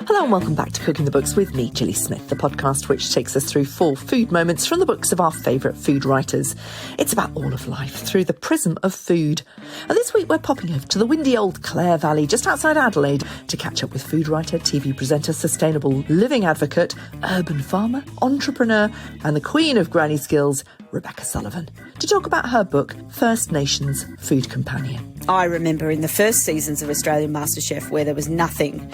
Hello and welcome back to Cooking the Books with me, Gilly Smith, the podcast which takes us through 4 food moments from the books of our favourite food writers. It's about all of life through the prism of food. And this week we're popping over to the windy old Clare Valley just outside Adelaide to catch up with food writer, TV presenter, sustainable living advocate, urban farmer, entrepreneur and the queen of granny skills, Rebecca Sullivan, to talk about her book, First Nations Food Companion. I remember in the first seasons of Australian MasterChef where there was nothing,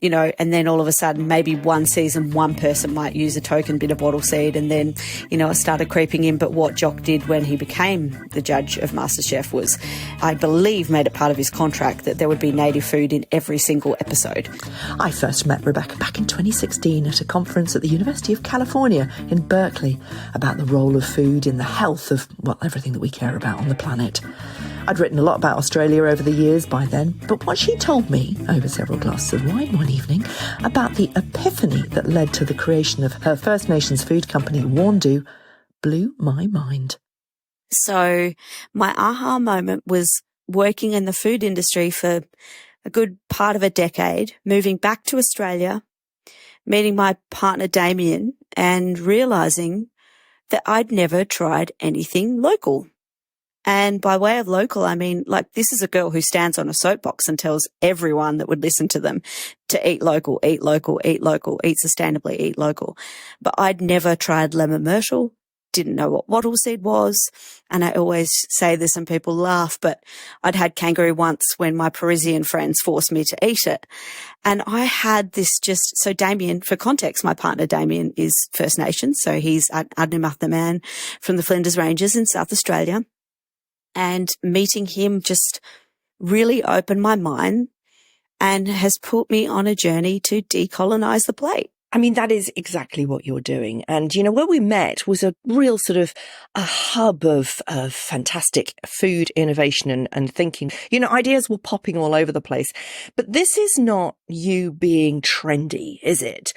and then all of a sudden maybe one season one person might use a token bit of wattle seed and then, it started creeping in. But what Jock did when he became the judge of MasterChef was, I believe, made it part of his contract that there would be native food in every single episode. I first met Rebecca back in 2016 at a conference at the University of California in Berkely about the role of food in the health of, everything that we care about on the planet. I'd written a lot about Australia over the years by then, but what she told me, over several glasses of wine one evening, about the epiphany that led to the creation of her First Nations food company, Warndu, blew my mind. So my aha moment was working in the food industry for a good part of a decade, moving back to Australia, meeting my partner Damian and realising that I'd never tried anything local. And by way of local, I mean, this is a girl who stands on a soapbox and tells everyone that would listen to them to eat local, eat local, eat local, eat sustainably, eat local. But I'd never tried lemon myrtle, didn't know what wattle seed was. And I always say this and people laugh, but I'd had kangaroo once when my Parisian friends forced me to eat it. And I had this so Damian, for context, my partner Damian is First Nations. So he's Adnyamatha man from the Flinders Ranges in South Australia. And meeting him just really opened my mind and has put me on a journey to decolonize the plate. I mean, that is exactly what you're doing. And, where we met was a real sort of a hub of fantastic food innovation and thinking. Ideas were popping all over the place. But this is not you being trendy, is it?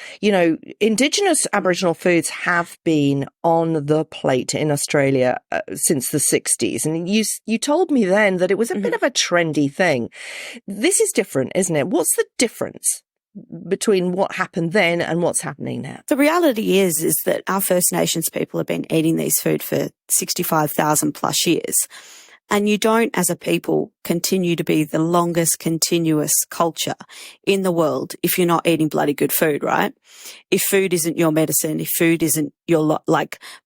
Indigenous Aboriginal foods have been on the plate in Australia since the 60s. And you told me then that it was a bit of a trendy thing. This is different, isn't it? What's the difference between what happened then and what's happening now? The reality is that our First Nations people have been eating these food for 65,000 plus years. And you don't, as a people, continue to be the longest continuous culture in the world if you're not eating bloody good food, right? If food isn't your medicine, if food isn't your,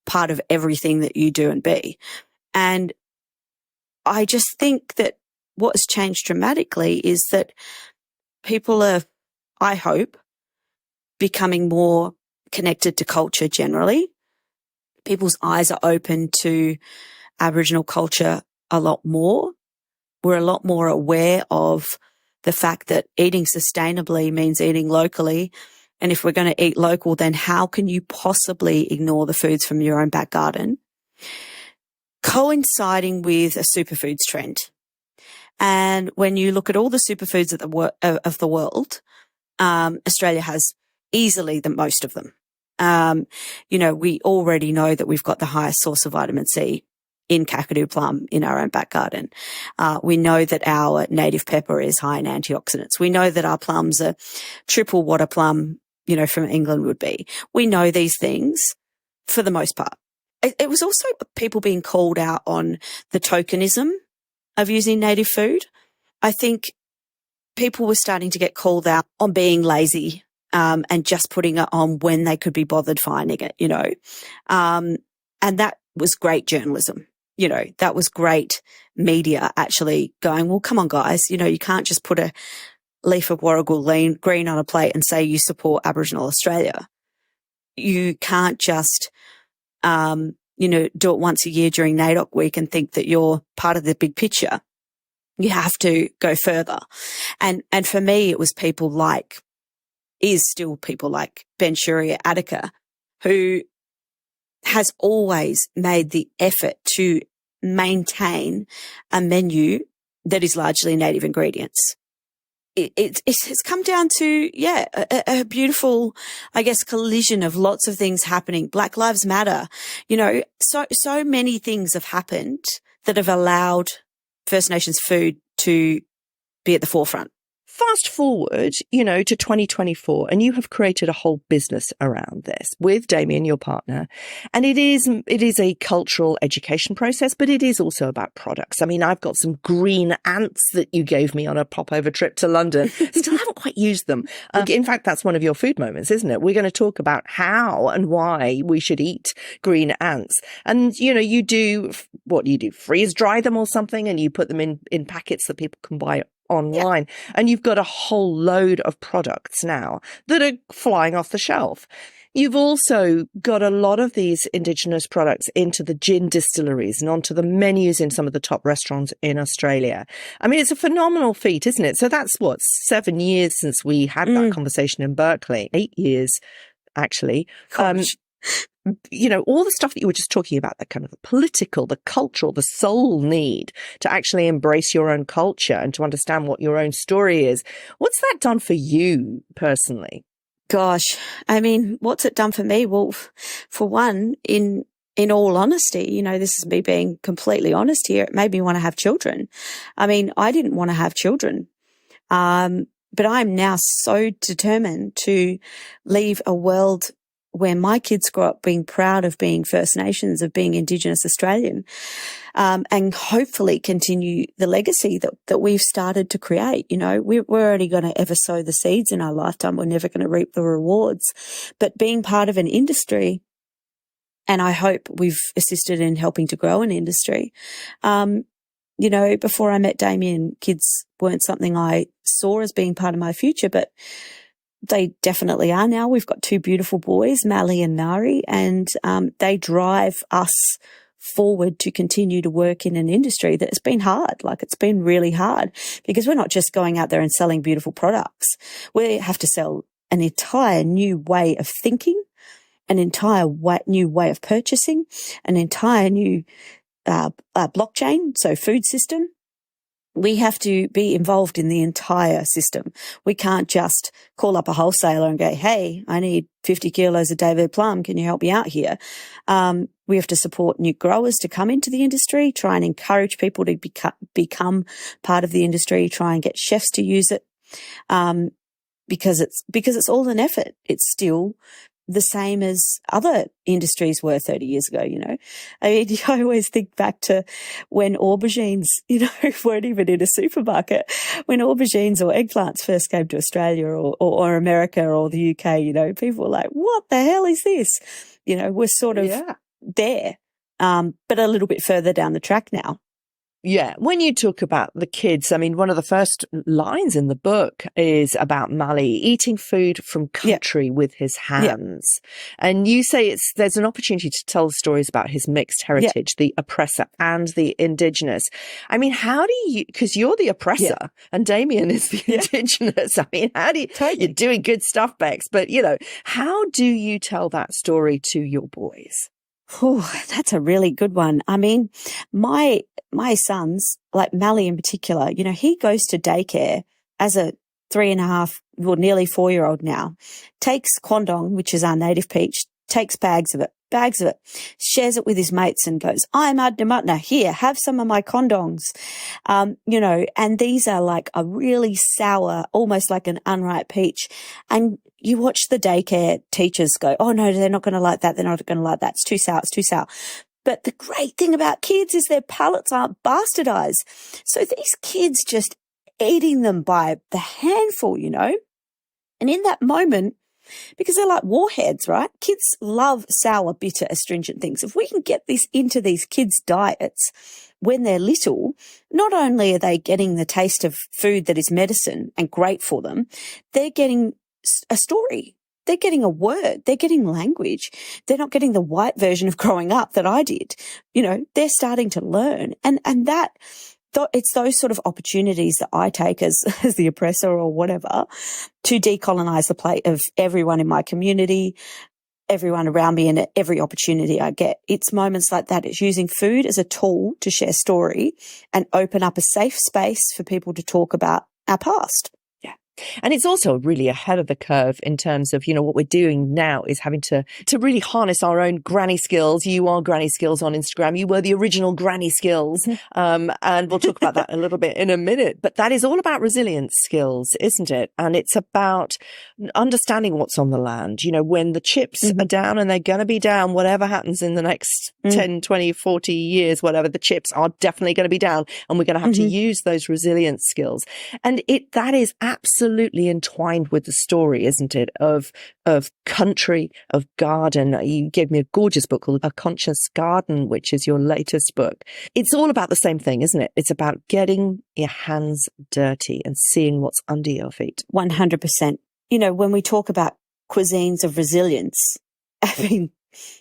part of everything that you do and be. And I just think that what has changed dramatically is that people are, I hope, becoming more connected to culture generally. People's eyes are open to Aboriginal culture a lot more. We're a lot more aware of the fact that eating sustainably means eating locally. And if we're going to eat local, then how can you possibly ignore the foods from your own back garden? Coinciding with a superfoods trend. And when you look at all the superfoods of the world, Australia has easily the most of them. We already know that we've got the highest source of vitamin C in Kakadu plum in our own back garden. We know that our native pepper is high in antioxidants. We know that our plums are triple what a plum, from England would be. We know these things for the most part. It was also people being called out on the tokenism of using native food. I think people were starting to get called out on being lazy and just putting it on when they could be bothered finding it, and that was great journalism. That was great media actually going, well, come on, guys, you can't just put a leaf of warrigal green on a plate and say you support Aboriginal Australia. You can't just, do it once a year during NAIDOC week and think that you're part of the big picture. You have to go further. And for me, it was still people like Ben Shuri at Attica, who has always made the effort to maintain a menu that is largely native ingredients. It's come down to, a beautiful, I guess, collision of lots of things happening. Black Lives Matter, so many things have happened that have allowed First Nations food to be at the forefront. Fast forward, to 2024, and you have created a whole business around this with Damian, your partner. And it is a cultural education process, but it is also about products. I mean, I've got some green ants that you gave me on a popover trip to London. Still haven't quite used them. In fact, that's one of your food moments, isn't it? We're going to talk about how and why we should eat green ants. And, you do, what do you do? Freeze dry them or something, and you put them in packets that people can buy online. Yeah. And you've got a whole load of products now that are flying off the shelf. You've also got a lot of these indigenous products into the gin distilleries and onto the menus in some of the top restaurants in Australia. I mean, it's a phenomenal feat, isn't it? So that's 7 years since we had that conversation in Berkely. 8 years, actually. All the stuff that you were just talking about, the kind of the political, the cultural, the soul need to actually embrace your own culture and to understand what your own story is. What's that done for you personally? Gosh, I mean, what's it done for me? Well, for one, in all honesty, this is me being completely honest here, it made me want to have children. I mean, I didn't want to have children. But I'm now so determined to leave a world where my kids grow up being proud of being First Nations, of being Indigenous Australian, and hopefully continue the legacy that we've started to create. We're already going to ever sow the seeds in our lifetime. We're never going to reap the rewards. But being part of an industry, and I hope we've assisted in helping to grow an industry. Before I met Damian, kids weren't something I saw as being part of my future, but they definitely are now. We've got 2 beautiful boys, Mally and Nari, and they drive us forward to continue to work in an industry that has been hard. Like, it's been really hard because we're not just going out there and selling beautiful products. We have to sell an entire new way of thinking, an entire new way of purchasing, an entire new blockchain, so food system. We have to be involved in the entire system. We can't just call up a wholesaler and go, hey, I need 50 kilos of David Plum. Can you help me out here? We have to support new growers to come into the industry, try and encourage people to become part of the industry, try and get chefs to use it. Because it's all an effort. It's still the same as other industries were 30 years ago, I mean, I always think back to when aubergines, weren't even in a supermarket. When aubergines or eggplants first came to Australia or America or the UK, people were like, what the hell is this? We're sort of there, but a little bit further down the track now. Yeah. When you talk about the kids, I mean, one of the first lines in the book is about Mally eating food from country with his hands. And you say there's an opportunity to tell stories about his mixed heritage, the oppressor and the Indigenous. I mean, how do you, because you're the oppressor and Damian is the Indigenous. I mean, how do you, you're doing good stuff, Bex, but how do you tell that story to your boys? Oh, that's a really good one. I mean, my sons, like Mally in particular, he goes to daycare as a 3.5, well, nearly 4-year-old now, takes quandong, which is our native peach, takes bags of it, shares it with his mates and goes, I'm Adnamatna, here, have some of my condongs. And these are like a really sour, almost like an unripe peach. And you watch the daycare teachers go, oh no, they're not going to like that. They're not going to like that. It's too sour. But the great thing about kids is their palates aren't bastardized. So these kids just eating them by the handful, And in that moment, because they're like warheads, right? Kids love sour, bitter, astringent things. If we can get this into these kids' diets when they're little, not only are they getting the taste of food that is medicine and great for them, they're getting a story. They're getting a word. They're getting language. They're not getting the white version of growing up that I did. They're starting to learn. And that, it's those sort of opportunities that I take as the oppressor or whatever to decolonize the plate of everyone in my community, everyone around me, and every opportunity I get. It's moments like that. It's using food as a tool to share story and open up a safe space for people to talk about our past. And it's also really ahead of the curve in terms of, what we're doing now is having to really harness our own granny skills. You are granny skills on Instagram. You were the original granny skills. And we'll talk about that a little bit in a minute. But that is all about resilience skills, isn't it? And it's about understanding what's on the land. When the chips are down, and they're going to be down, whatever happens in the next 10, 20, 40 years, whatever, the chips are definitely going to be down, and we're going to have to use those resilience skills. And that is absolutely entwined with the story, isn't it? Of country, of garden. You gave me a gorgeous book called A Conscious Garden, which is your latest book. It's all about the same thing, isn't it? It's about getting your hands dirty and seeing what's under your feet. 100%. When we talk about cuisines of resilience, I mean,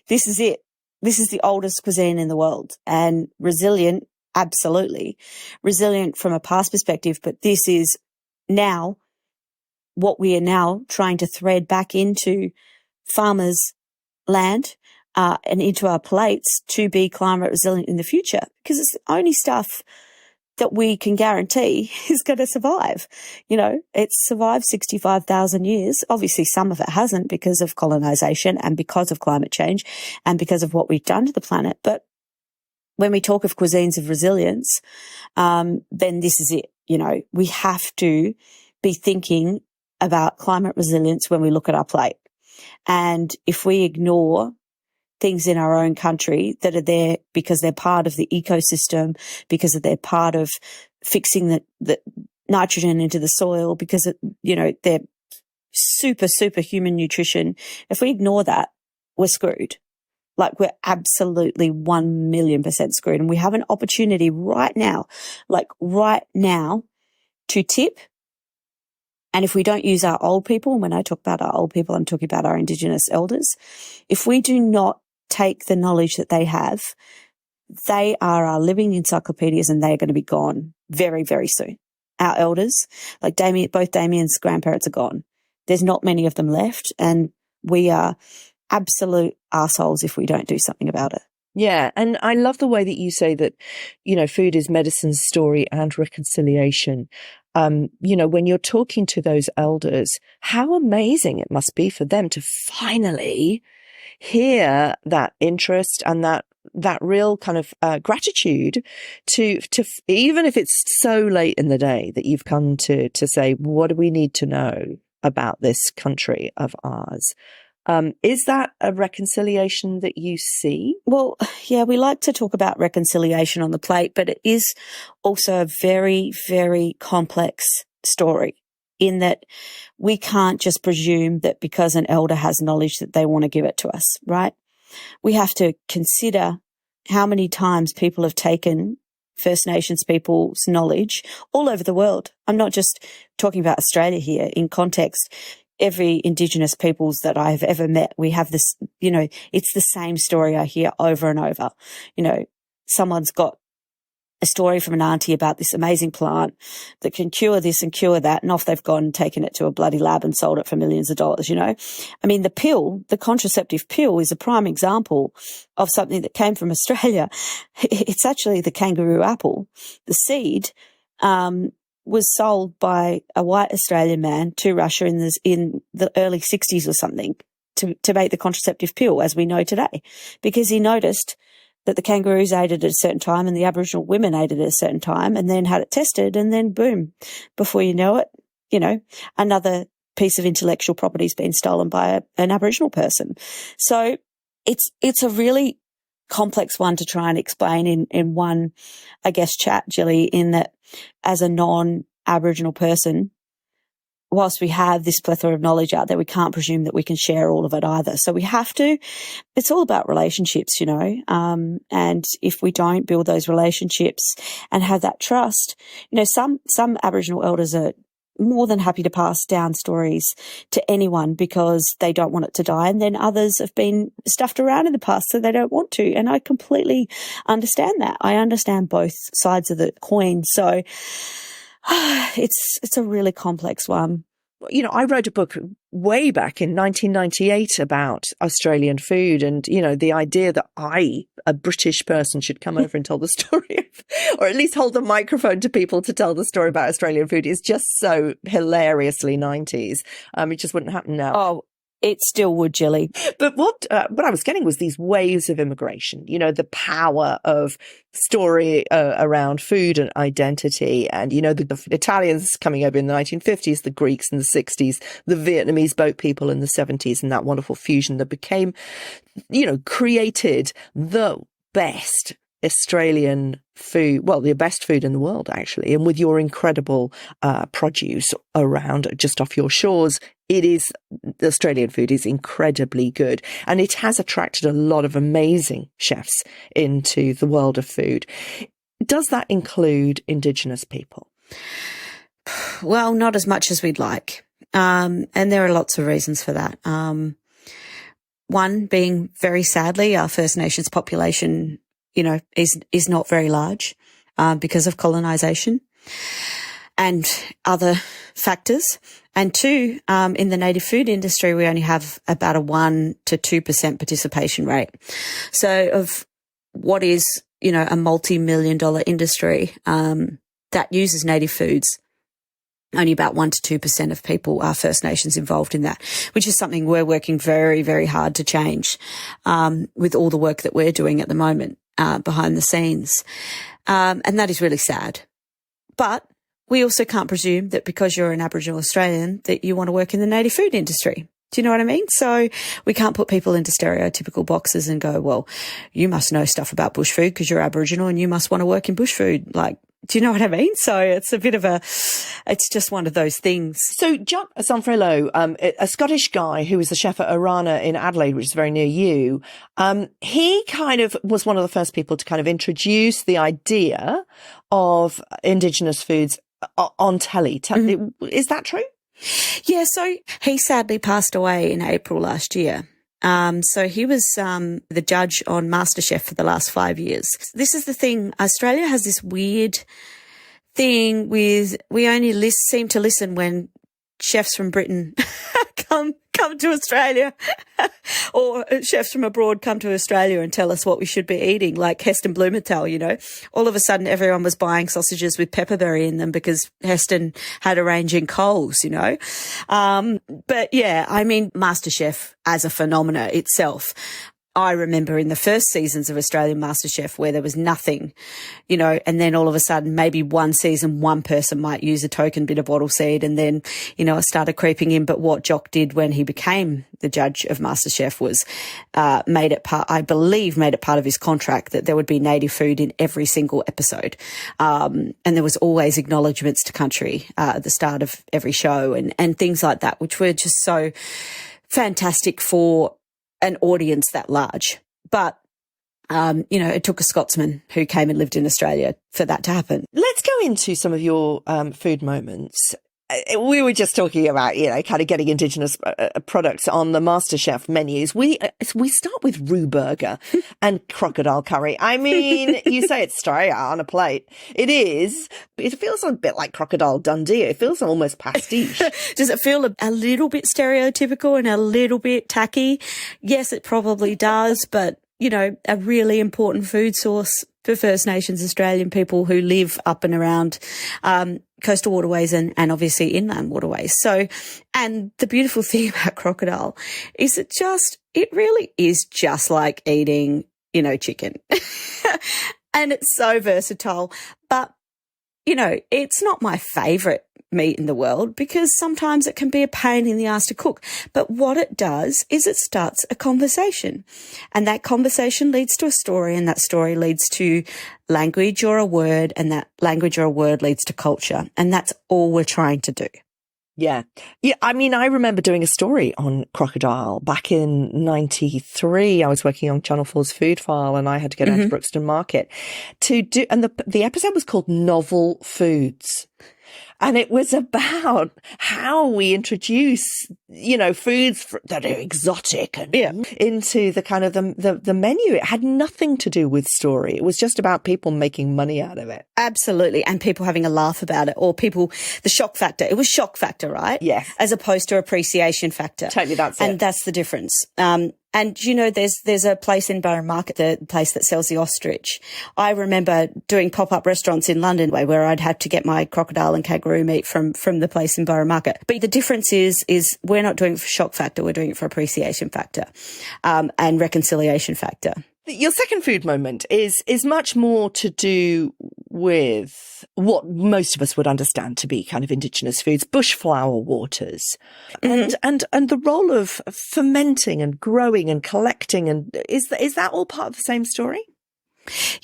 this is it. This is the oldest cuisine in the world, and resilient, absolutely. Resilient from a past perspective, but this is now what we are now trying to thread back into farmers' land and into our plates to be climate resilient in the future, because it's the only stuff that we can guarantee is going to survive. It's survived 65,000 years. Obviously, some of it hasn't because of colonization and because of climate change and because of what we've done to the planet. But when we talk of cuisines of resilience, then this is it. We have to be thinking about climate resilience when we look at our plate. And if we ignore things in our own country that are there because they're part of the ecosystem, because they're part of fixing the nitrogen into the soil, because they're super, super human nutrition, if we ignore that, we're screwed. Like, we're absolutely 1,000,000% screwed. And we have an opportunity right now to tip. And if we don't use our old people, and when I talk about our old people, I'm talking about our Indigenous elders, if we do not take the knowledge that they have, they are our living encyclopedias, and they're going to be gone very, very soon. Our elders, like both Damian's grandparents are gone. There's not many of them left, and we are absolute arseholes if we don't do something about it. Yeah. And I love the way that you say that, food is medicine's story and reconciliation. When you're talking to those elders, how amazing it must be for them to finally hear that interest and that real kind of gratitude to even if it's so late in the day that you've come to say, what do we need to know about this country of ours? Is that a reconciliation that you see? Well, yeah, we like to talk about reconciliation on the plate, but it is also a very, very complex story, in that we can't just presume that because an elder has knowledge that they want to give it to us, right? We have to consider how many times people have taken First Nations people's knowledge all over the world. I'm not just talking about Australia here. In context, every Indigenous peoples that I've ever met, we have this, it's the same story I hear over and over. Someone's got a story from an auntie about this amazing plant that can cure this and cure that, and off they've gone and taken it to a bloody lab and sold it for millions of dollars, I mean, the contraceptive pill is a prime example of something that came from Australia. It's actually the kangaroo apple. The seed, was sold by a white Australian man to Russia in the early 60s or something to make the contraceptive pill as we know today, because he noticed that the kangaroos ate it at a certain time and the Aboriginal women ate it at a certain time, and then had it tested, and then boom, before you know it, another piece of intellectual property has been stolen by an Aboriginal person. So it's a really complex one to try and explain in one, I guess, chat, Gilly, in that as a non-Aboriginal person, whilst we have this plethora of knowledge out there, we can't presume that we can share all of it either. So we have to, it's all about relationships, and if we don't build those relationships and have that trust, some Aboriginal elders are more than happy to pass down stories to anyone because they don't want it to die. And then others have been stuffed around in the past, so they don't want to. And I completely understand that. I understand both sides of the coin. So it's a really complex one. I wrote a book way back in 1998 about Australian food, and, the idea that a British person, should come over and tell the story or at least hold the microphone to people to tell the story about Australian food is just so hilariously 90s. It just wouldn't happen now. Oh, it still would, Gilly. But what I was getting was these waves of immigration, the power of story around food and identity. And, the Italians coming over in the 1950s, the Greeks in the 60s, the Vietnamese boat people in the 70s, and that wonderful fusion that became, created the best Australian food, well, the best food in the world, actually. And with your incredible produce around just off your shores, the Australian food is incredibly good. And it has attracted a lot of amazing chefs into the world of food. Does that include Indigenous people? Well, not as much as we'd like. And there are lots of reasons for that. One being, very sadly, our First Nations population is not very large because of colonisation and other factors. And two, in the native food industry, we only have about a 1% to 2% participation rate. So of what is, a multi-million-dollar industry that uses native foods, only about 1% to 2% of people are First Nations involved in that, which is something we're working very, very hard to change with all the work that we're doing at the moment. Behind the scenes. And that is really sad. But we also can't presume that because you're an Aboriginal Australian that you want to work in the native food industry. Do you know what I mean? So we can't put people into stereotypical boxes and go, well, you must know stuff about bush food because you're Aboriginal and you must want to work in bush food. Like, do you know what I mean? So it's it's just one of those things. So John Sanfrillo, a Scottish guy who was the chef at Arana in Adelaide, which is very near you, he kind of was one of the first people to kind of introduce the idea of Indigenous foods on telly. Mm-hmm. Is that true? Yeah, so he sadly passed away in April last year. So he was the judge on MasterChef for the last 5 years. This is the thing. Australia has this weird thing with we only seem to listen when chefs from Britain come to Australia or chefs from abroad come to Australia and tell us what we should be eating, like Heston Blumenthal, All of a sudden everyone was buying sausages with pepperberry in them because Heston had a range in Coles, But yeah, I mean, MasterChef as a phenomena itself, I remember in the first seasons of Australian MasterChef where there was nothing, and then all of a sudden maybe one season, one person might use a token bit of wattle seed and then, it started creeping in. But what Jock did when he became the judge of MasterChef was made it part of his contract that there would be native food in every single episode. And there was always acknowledgements to country at the start of every show and things like that, which were just so fantastic for an audience that large. But, it took a Scotsman who came and lived in Australia for that to happen. Let's go into some of your food moments. We were just talking about, kind of getting Indigenous products on the MasterChef menus. We start with roux burger and crocodile curry. I mean, you say it's straight on a plate. It is. It feels a bit like Crocodile Dundee. It feels almost pastiche. Does it feel a little bit stereotypical and a little bit tacky? Yes, it probably does, but a really important food source for First Nations Australian people who live up and around coastal waterways and obviously inland waterways. So, and the beautiful thing about crocodile is it really is just like eating, chicken. And it's so versatile. But, it's not my favourite meat in the world because sometimes it can be a pain in the ass to cook. But what it does is it starts a conversation, and that conversation leads to a story, and that story leads to language or a word, and that language or a word leads to culture. And that's all we're trying to do. Yeah. I mean, I remember doing a story on crocodile back in 93. I was working on Channel 4's Food File and I had to go down to Brookston Market to do, and the episode was called Novel Foods. And it was about how we introduce, foods that are exotic and into the kind of the menu. It had nothing to do with story. It was just about people making money out of it. Absolutely. And people having a laugh about it, or the shock factor. It was shock factor, right? Yes. As opposed to appreciation factor. Totally, that's it. And that's the difference. And, there's a place in Borough Market, the place that sells the ostrich. I remember doing pop-up restaurants in London where I'd have to get my crocodile and kangaroo meat from the place in Borough Market. But the difference is we're not doing it for shock factor, we're doing it for appreciation factor, and reconciliation factor. Your second food moment is much more to do with what most of us would understand to be kind of indigenous foods, bush flower waters, and the role of fermenting and growing and collecting. And is that all part of the same story?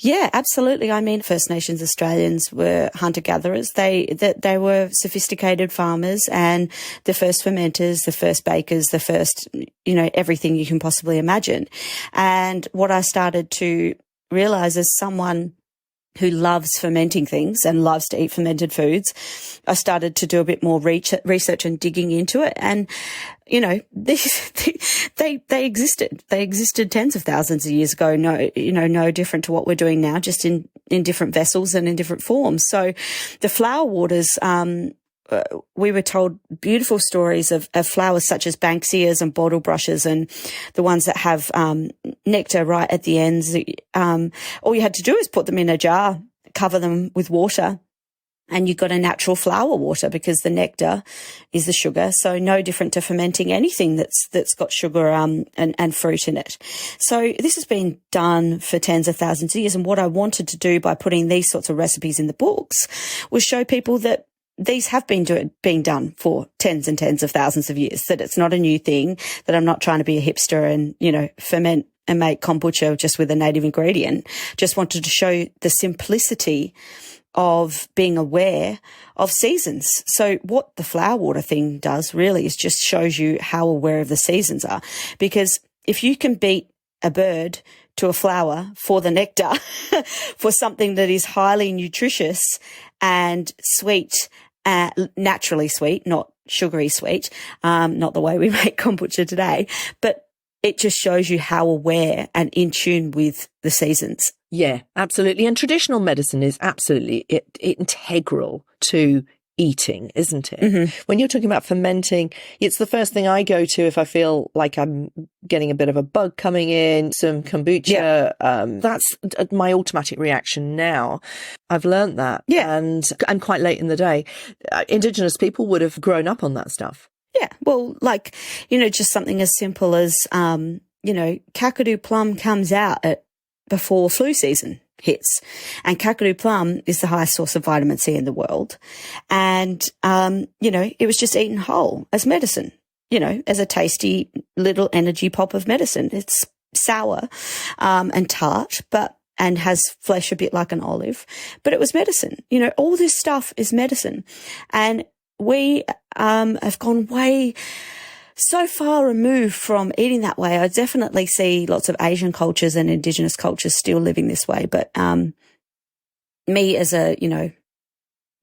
Yeah, absolutely. I mean, First Nations Australians were hunter-gatherers. They were sophisticated farmers and the first fermenters, the first bakers, the first, everything you can possibly imagine. And what I started to realize as someone who loves fermenting things and loves to eat fermented foods, I started to do a bit more research and digging into it. And, they existed. They existed tens of thousands of years ago. No different to what we're doing now, just in different vessels and in different forms. So the flower waters, we were told beautiful stories of flowers such as banksias and bottle brushes and the ones that have nectar right at the ends. All you had to do is put them in a jar, cover them with water, and you got a natural flower water because the nectar is the sugar. So no different to fermenting anything that's got sugar and fruit in it. So this has been done for tens of thousands of years. And what I wanted to do by putting these sorts of recipes in the books was show people that these have been being done for tens and tens of thousands of years, that it's not a new thing, that I'm not trying to be a hipster and, ferment and make kombucha just with a native ingredient. Just wanted to show the simplicity of being aware of seasons. So what the flower water thing does really is just shows you how aware of the seasons are. Because if you can beat a bird to a flower for the nectar, for something that is highly nutritious and sweet, naturally sweet, not sugary sweet, not the way we make kombucha today, but it just shows you how aware and in tune with the seasons. Yeah, absolutely. And traditional medicine is absolutely integral to eating, isn't it? Mm-hmm. When you're talking about fermenting, it's the first thing I go to if I feel like I'm getting a bit of a bug coming in, some kombucha. Yeah. That's my automatic reaction now. I've learned that. Yeah. And quite late in the day, Indigenous people would have grown up on that stuff. Yeah. Well, just something as simple as, Kakadu plum comes out before flu season hits. And Kakadu plum is the highest source of vitamin C in the world. And, it was just eaten whole as medicine, as a tasty little energy pop of medicine. It's sour, and tart, and has flesh a bit like an olive, but it was medicine. All this stuff is medicine. And we, have gone so far removed from eating that way. I definitely see lots of Asian cultures and Indigenous cultures still living this way. But me as a,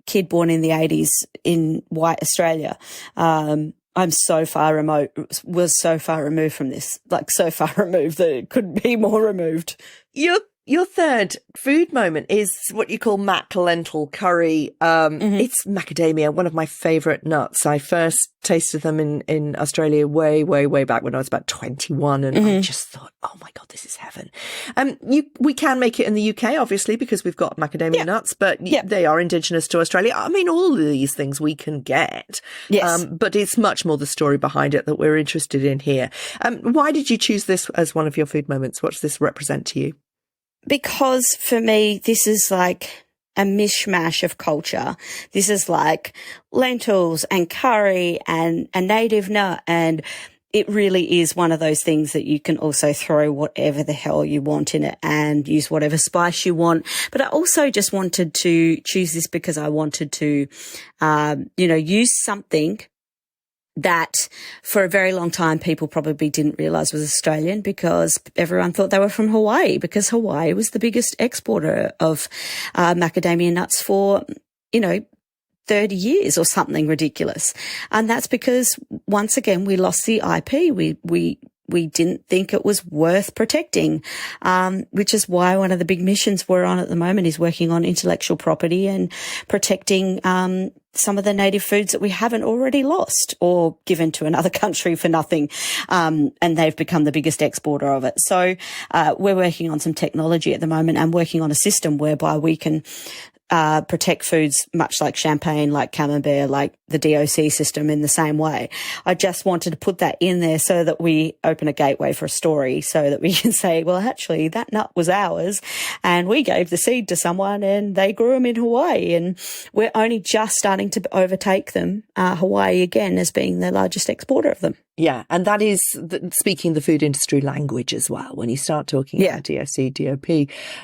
kid born in the 80s in white Australia, was so far removed from this, so far removed that it couldn't be more removed. Your third food moment is what you call mac lentil curry. It's macadamia, one of my favourite nuts. I first tasted them in Australia way, way, way back when I was about 21, and I just thought, oh my God, this is heaven. We can make it in the UK, obviously, because we've got macadamia nuts, but they are indigenous to Australia. I mean, all of these things we can get. Yes. But it's much more the story behind it that we're interested in here. Why did you choose this as one of your food moments? What does this represent to you? Because for me, this is like a mishmash of culture. This is like lentils and curry and a native nut. And it really is one of those things that you can also throw whatever the hell you want in it and use whatever spice you want. But I also just wanted to choose this because I wanted to, use something that for a very long time people probably didn't realise was Australian, because everyone thought they were from Hawaii, because Hawaii was the biggest exporter of macadamia nuts for, 30 years or something ridiculous. And that's because, once again, we lost the IP. We didn't think it was worth protecting, which is why one of the big missions we're on at the moment is working on intellectual property and protecting some of the native foods that we haven't already lost or given to another country for nothing, and they've become the biggest exporter of it. So we're working on some technology at the moment and working on a system whereby we can protect foods much like champagne, like camembert, like the DOC system in the same way. I just wanted to put that in there so that we open a gateway for a story so that we can say, well, actually, that nut was ours and we gave the seed to someone and they grew them in Hawaii, and we're only just starting to overtake them, Hawaii again as being the largest exporter of them. Yeah, and that is speaking the food industry language as well. When you start talking about DOC, DOP,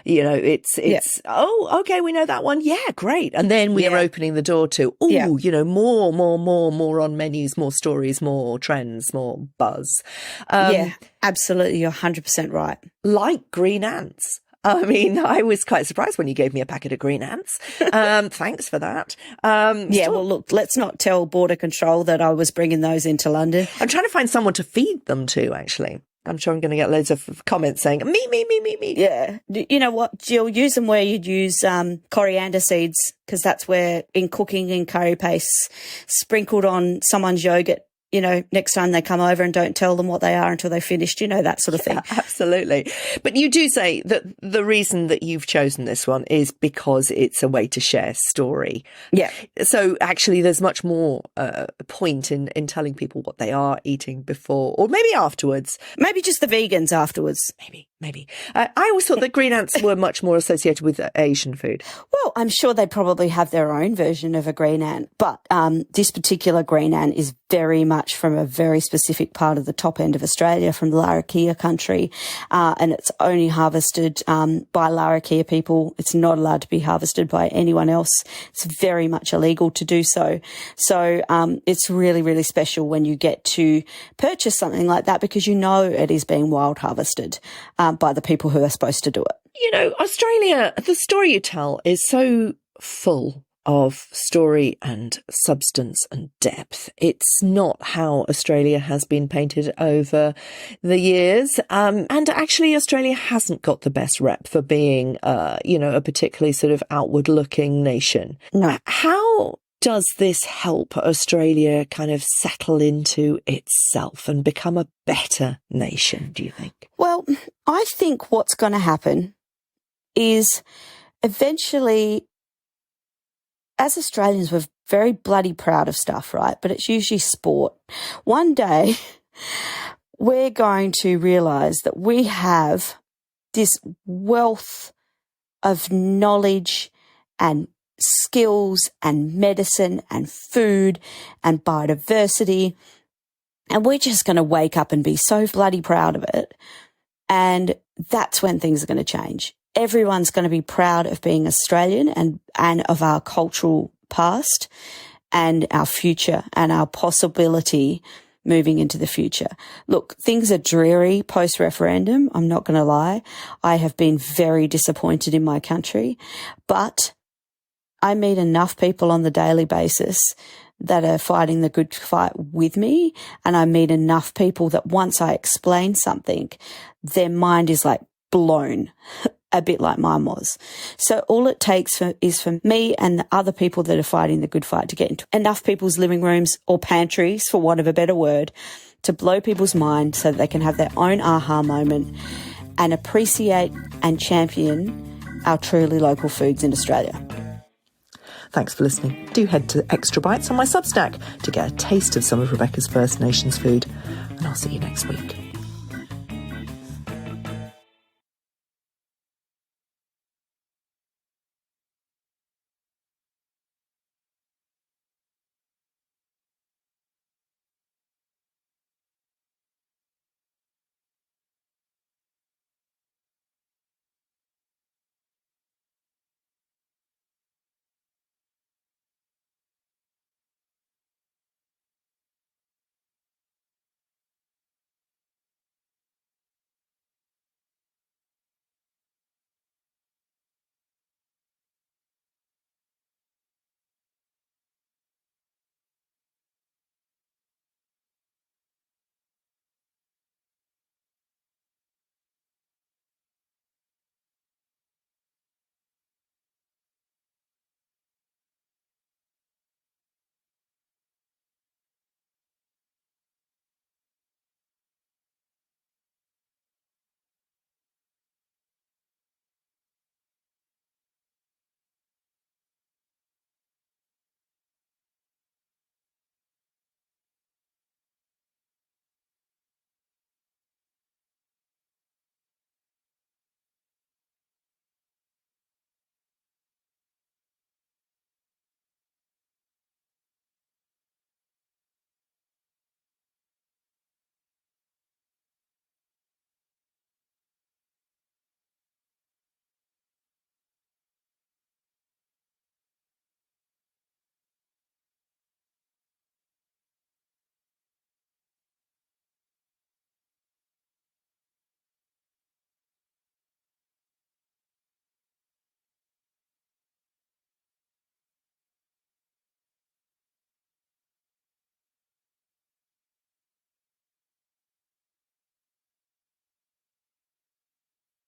you know, it's oh, okay, we know that one. Yeah, great. And then we are opening the door to, you know, more on menus, more stories, more trends, more buzz. Absolutely. You're 100% right. Like green ants. I mean, I was quite surprised when you gave me a packet of green ants. Thanks for that. Well, look, let's not tell Border Control that I was bringing those into London. I'm trying to find someone to feed them to, actually. I'm sure I'm going to get loads of comments saying, me. Yeah. You know what, Jill, use them where you'd use coriander seeds, because that's where, in cooking in curry paste, sprinkled on someone's yogurt, you know, next time they come over, and don't tell them what they are until they've finished, you know, that sort of thing. Absolutely. But you do say that the reason that you've chosen this one is because it's a way to share story. Yeah. So actually there's much more point in telling people what they are eating before, or maybe afterwards. Maybe just the vegans afterwards. Maybe. I always thought that green ants were much more associated with Asian food. Well, I'm sure they probably have their own version of a green ant, but this particular green ant is very much from a very specific part of the top end of Australia, from the Larrakia country, and it's only harvested by Larrakia people. It's not allowed to be harvested by anyone else. It's very much illegal to do so. So it's really, really special when you get to purchase something like that, because you know it is being wild harvested by the people who are supposed to do it. You know, Australia, the story you tell is so full of story and substance and depth. It's not how Australia has been painted over the years. And actually, Australia hasn't got the best rep for being, you know, a particularly sort of outward looking nation. No. How does this help Australia kind of settle into itself and become a better nation, do you think? Well, I think what's going to happen is eventually, as Australians, we're very bloody proud of stuff, right? But it's usually sport. One day, we're going to realise that we have this wealth of knowledge and skills and medicine and food and biodiversity, and we're just going to wake up and be so bloody proud of it. And that's when things are going to change. Everyone's going to be proud of being Australian and of our cultural past and our future and our possibility moving into the future. Look, things are dreary post-referendum. I'm not going to lie. I have been very disappointed in my country, but I meet enough people on the daily basis that are fighting the good fight with me, and I meet enough people that once I explain something, their mind is like blown, a bit like mine was. So all it takes is for me and the other people that are fighting the good fight to get into enough people's living rooms or pantries, for want of a better word, to blow people's mind so that they can have their own aha moment and appreciate and champion our truly local foods in Australia. Thanks for listening. Do head to Extra Bites on my Substack to get a taste of some of Rebecca's First Nations food. And I'll see you next week.